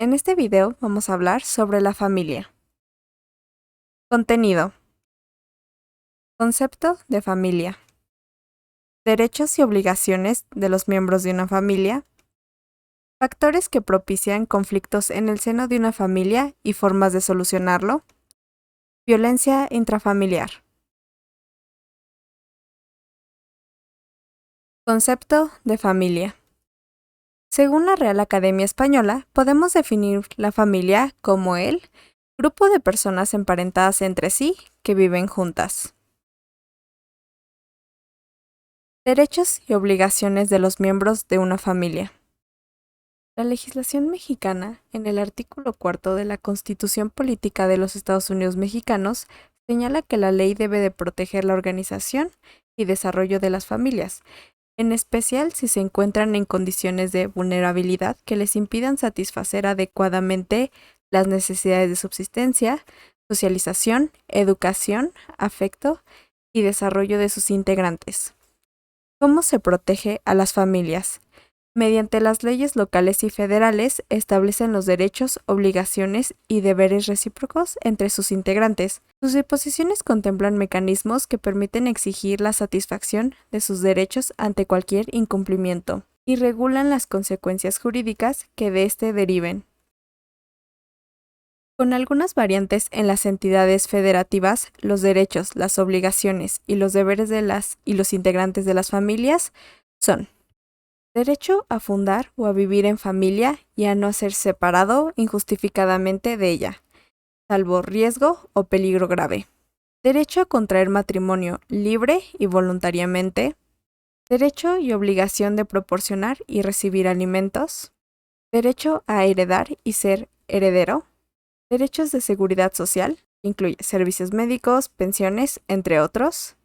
En este video vamos a hablar sobre la familia. Contenido. Concepto de familia. Derechos y obligaciones de los miembros de una familia. Factores que propician conflictos en el seno de una familia y formas de solucionarlo. Violencia intrafamiliar. Concepto de familia. Según la Real Academia Española, podemos definir la familia como el grupo de personas emparentadas entre sí que viven juntas. Derechos y obligaciones de los miembros de una familia. La legislación mexicana, en el artículo 4 de la Constitución Política de los Estados Unidos Mexicanos, señala que la ley debe de proteger la organización y desarrollo de las familias, en especial si se encuentran en condiciones de vulnerabilidad que les impidan satisfacer adecuadamente las necesidades de subsistencia, socialización, educación, afecto y desarrollo de sus integrantes. ¿Cómo se protege a las familias? Mediante las leyes locales y federales establecen los derechos, obligaciones y deberes recíprocos entre sus integrantes. Sus disposiciones contemplan mecanismos que permiten exigir la satisfacción de sus derechos ante cualquier incumplimiento y regulan las consecuencias jurídicas que de éste deriven. Con algunas variantes en las entidades federativas, los derechos, las obligaciones y los deberes de las y los integrantes de las familias son: derecho a fundar o a vivir en familia y a no ser separado injustificadamente de ella, salvo riesgo o peligro grave. Derecho a contraer matrimonio libre y voluntariamente. Derecho y obligación de proporcionar y recibir alimentos. Derecho a heredar y ser heredero. Derechos de seguridad social, incluye servicios médicos, pensiones, entre otros.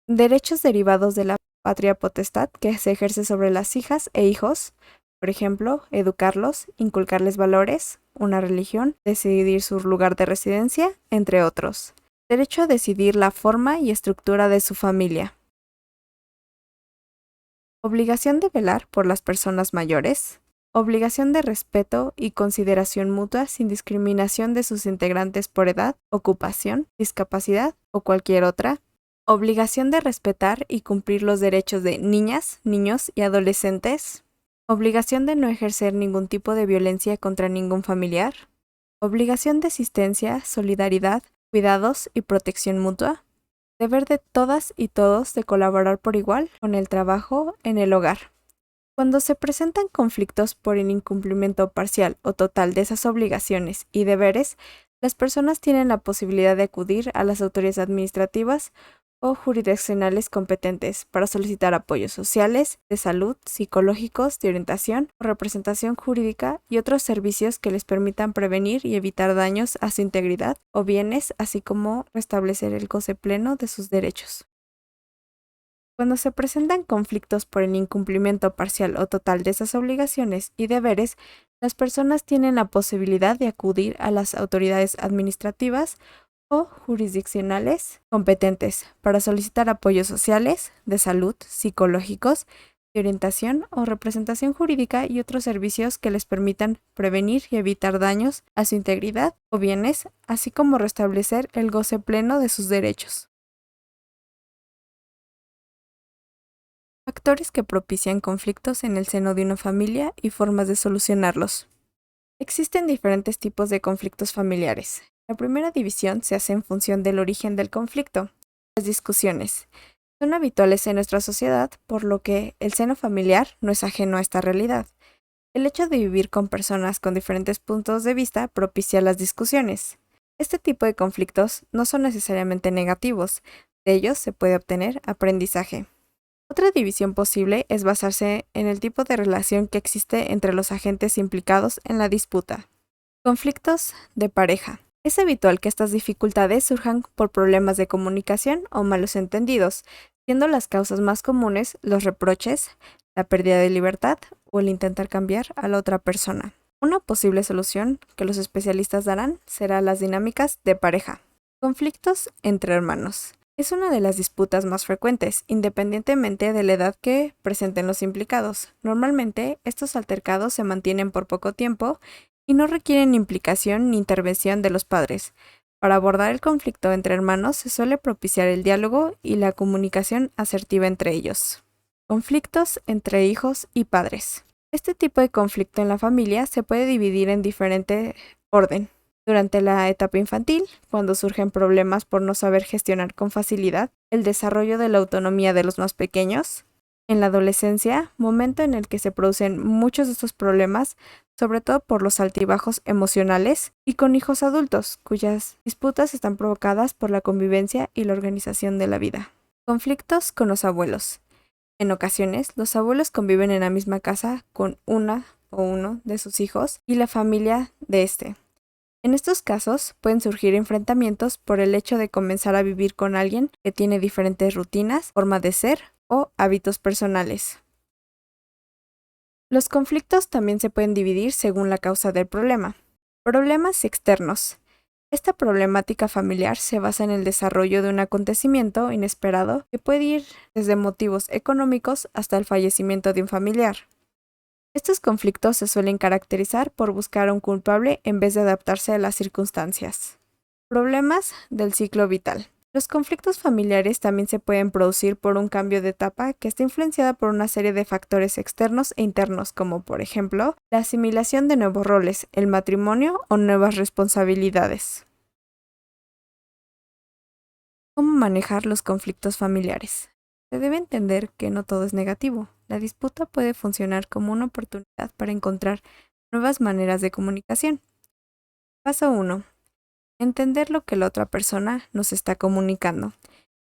Derechos derivados de la patria potestad que se ejerce sobre las hijas e hijos, por ejemplo, educarlos, inculcarles valores, una religión, decidir su lugar de residencia, entre otros. Derecho a decidir la forma y estructura de su familia. Obligación de velar por las personas mayores. Obligación de respeto y consideración mutua sin discriminación de sus integrantes por edad, ocupación, discapacidad o cualquier otra. Obligación de respetar y cumplir los derechos de niñas, niños y adolescentes. Obligación de no ejercer ningún tipo de violencia contra ningún familiar. Obligación de asistencia, solidaridad, cuidados y protección mutua. Deber de todas y todos de colaborar por igual con el trabajo en el hogar. Cuando se presentan conflictos por el incumplimiento parcial o total de esas obligaciones y deberes, las personas tienen la posibilidad de acudir a las autoridades administrativas o jurisdiccionales competentes para solicitar apoyos sociales, de salud, psicológicos, de orientación o representación jurídica y otros servicios que les permitan prevenir y evitar daños a su integridad o bienes, así como restablecer el goce pleno de sus derechos. Cuando se presentan conflictos por el incumplimiento parcial o total de esas obligaciones y deberes, las personas tienen la posibilidad de acudir a las autoridades administrativas o jurisdiccionales competentes para solicitar apoyos sociales, de salud, psicológicos, de orientación o representación jurídica y otros servicios que les permitan prevenir y evitar daños a su integridad o bienes, así como restablecer el goce pleno de sus derechos. Factores que propician conflictos en el seno de una familia y formas de solucionarlos. Existen diferentes tipos de conflictos familiares. La primera división se hace en función del origen del conflicto. Las discusiones son habituales en nuestra sociedad, por lo que el seno familiar no es ajeno a esta realidad. El hecho de vivir con personas con diferentes puntos de vista propicia las discusiones. Este tipo de conflictos no son necesariamente negativos, de ellos se puede obtener aprendizaje. Otra división posible es basarse en el tipo de relación que existe entre los agentes implicados en la disputa. Conflictos de pareja. Es habitual que estas dificultades surjan por problemas de comunicación o malos entendidos, siendo las causas más comunes los reproches, la pérdida de libertad o el intentar cambiar a la otra persona. Una posible solución que los especialistas darán será las dinámicas de pareja. Conflictos entre hermanos. Es una de las disputas más frecuentes, independientemente de la edad que presenten los implicados. Normalmente, estos altercados se mantienen por poco tiempo y no requieren implicación ni intervención de los padres. Para abordar el conflicto entre hermanos se suele propiciar el diálogo y la comunicación asertiva entre ellos. Conflictos entre hijos y padres. Este tipo de conflicto en la familia se puede dividir en diferente orden. Durante la etapa infantil, cuando surgen problemas por no saber gestionar con facilidad el desarrollo de la autonomía de los más pequeños. En la adolescencia, momento en el que se producen muchos de estos problemas, sobre todo por los altibajos emocionales, y con hijos adultos, cuyas disputas están provocadas por la convivencia y la organización de la vida. Conflictos con los abuelos. En ocasiones, los abuelos conviven en la misma casa con una o uno de sus hijos y la familia de este. En estos casos, pueden surgir enfrentamientos por el hecho de comenzar a vivir con alguien que tiene diferentes rutinas, forma de ser o hábitos personales. Los conflictos también se pueden dividir según la causa del problema. Problemas externos. Esta problemática familiar se basa en el desarrollo de un acontecimiento inesperado que puede ir desde motivos económicos hasta el fallecimiento de un familiar. Estos conflictos se suelen caracterizar por buscar a un culpable en vez de adaptarse a las circunstancias. Problemas del ciclo vital. Los conflictos familiares también se pueden producir por un cambio de etapa que está influenciada por una serie de factores externos e internos, como por ejemplo, la asimilación de nuevos roles, el matrimonio o nuevas responsabilidades. ¿Cómo manejar los conflictos familiares? Se debe entender que no todo es negativo. La disputa puede funcionar como una oportunidad para encontrar nuevas maneras de comunicación. Paso 1. Entender lo que la otra persona nos está comunicando,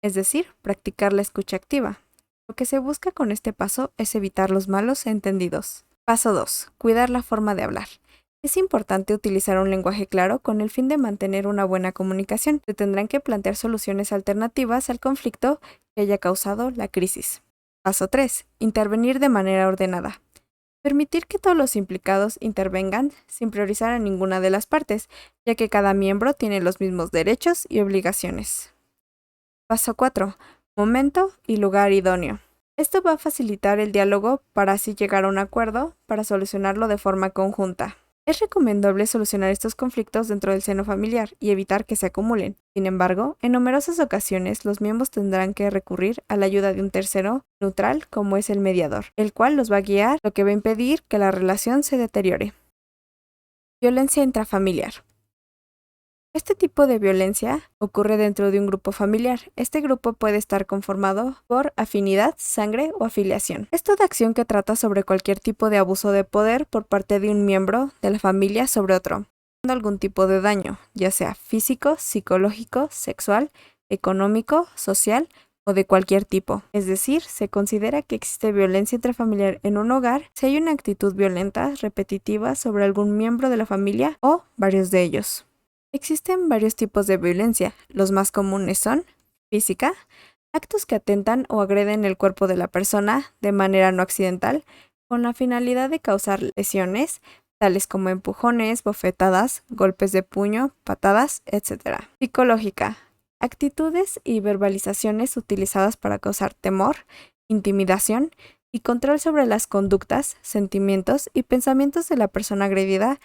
es decir, practicar la escucha activa. Lo que se busca con este paso es evitar los malos entendidos. Paso 2. Cuidar la forma de hablar. Es importante utilizar un lenguaje claro con el fin de mantener una buena comunicación. Se tendrán que plantear soluciones alternativas al conflicto que haya causado la crisis. Paso 3. Intervenir de manera ordenada. Permitir que todos los implicados intervengan sin priorizar a ninguna de las partes, ya que cada miembro tiene los mismos derechos y obligaciones. Paso 4. Momento y lugar idóneo. Esto va a facilitar el diálogo para así llegar a un acuerdo para solucionarlo de forma conjunta. Es recomendable solucionar estos conflictos dentro del seno familiar y evitar que se acumulen. Sin embargo, en numerosas ocasiones los miembros tendrán que recurrir a la ayuda de un tercero neutral como es el mediador, el cual los va a guiar, lo que va a impedir que la relación se deteriore. Violencia intrafamiliar. Este tipo de violencia ocurre dentro de un grupo familiar. Este grupo puede estar conformado por afinidad, sangre o afiliación. Es toda acción que trata sobre cualquier tipo de abuso de poder por parte de un miembro de la familia sobre otro, causando algún tipo de daño, ya sea físico, psicológico, sexual, económico, social o de cualquier tipo. Es decir, se considera que existe violencia intrafamiliar en un hogar si hay una actitud violenta repetitiva sobre algún miembro de la familia o varios de ellos. Existen varios tipos de violencia. Los más comunes son física, actos que atentan o agreden el cuerpo de la persona de manera no accidental, con la finalidad de causar lesiones, tales como empujones, bofetadas, golpes de puño, patadas, etc. Psicológica, actitudes y verbalizaciones utilizadas para causar temor, intimidación y control sobre las conductas, sentimientos y pensamientos de la persona agredida,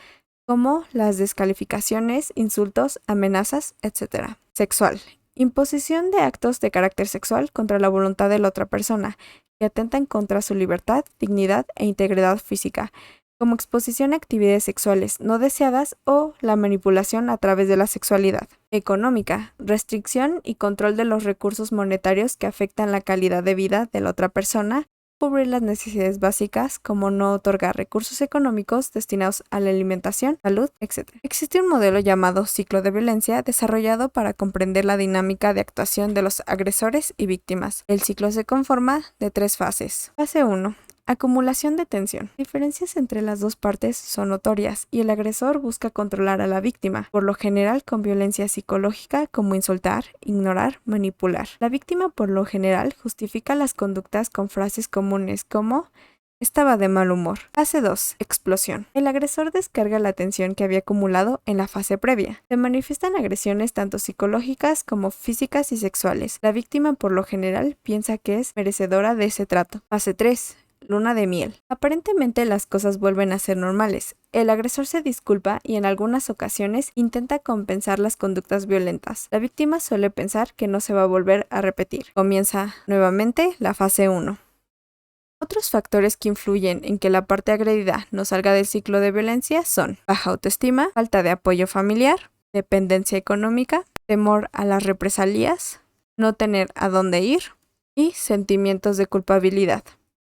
como las descalificaciones, insultos, amenazas, etc. Sexual. Imposición de actos de carácter sexual contra la voluntad de la otra persona, que atentan contra su libertad, dignidad e integridad física, como exposición a actividades sexuales no deseadas o la manipulación a través de la sexualidad. Económica. Restricción y control de los recursos monetarios que afectan la calidad de vida de la otra persona, cubrir las necesidades básicas como no otorgar recursos económicos destinados a la alimentación, salud, etc. Existe un modelo llamado ciclo de violencia desarrollado para comprender la dinámica de actuación de los agresores y víctimas. El ciclo se conforma de 3 fases. Fase 1. Acumulación de tensión. Diferencias entre las dos partes son notorias y el agresor busca controlar a la víctima, por lo general con violencia psicológica como insultar, ignorar, manipular. La víctima por lo general justifica las conductas con frases comunes como estaba de mal humor. Fase 2. Explosión. El agresor descarga la tensión que había acumulado en la fase previa. Se manifiestan agresiones tanto psicológicas como físicas y sexuales. La víctima por lo general piensa que es merecedora de ese trato. Fase 3. luna de miel. Aparentemente las cosas vuelven a ser normales. El agresor se disculpa y en algunas ocasiones intenta compensar las conductas violentas. La víctima suele pensar que no se va a volver a repetir. Comienza nuevamente la fase 1. Otros factores que influyen en que la parte agredida no salga del ciclo de violencia son baja autoestima, falta de apoyo familiar, dependencia económica, temor a las represalias, no tener a dónde ir y sentimientos de culpabilidad.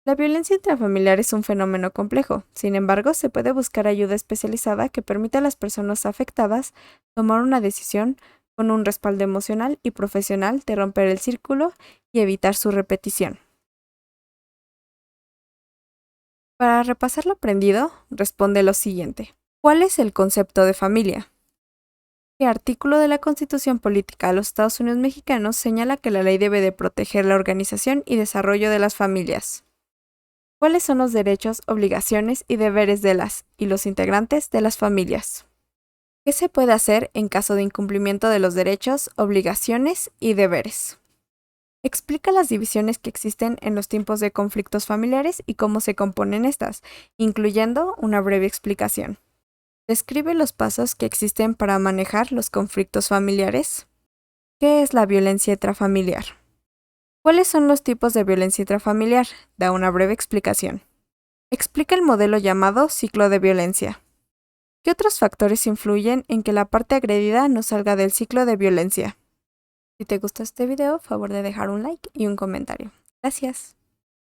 La violencia intrafamiliar es un fenómeno complejo, sin embargo, se puede buscar ayuda especializada que permita a las personas afectadas tomar una decisión con un respaldo emocional y profesional de romper el círculo y evitar su repetición. Para repasar lo aprendido, responde lo siguiente. ¿Cuál es el concepto de familia? ¿Qué artículo de la Constitución Política de los Estados Unidos Mexicanos señala que la ley debe de proteger la organización y desarrollo de las familias? ¿Cuáles son los derechos, obligaciones y deberes de las y los integrantes de las familias? ¿Qué se puede hacer en caso de incumplimiento de los derechos, obligaciones y deberes? Explica las divisiones que existen en los tiempos de conflictos familiares y cómo se componen estas, incluyendo una breve explicación. Describe los pasos que existen para manejar los conflictos familiares. ¿Qué es la violencia intrafamiliar? ¿Cuáles son los tipos de violencia intrafamiliar? Da una breve explicación. Explica el modelo llamado ciclo de violencia. ¿Qué otros factores influyen en que la parte agredida no salga del ciclo de violencia? Si te gustó este video, favor de dejar un like y un comentario. Gracias.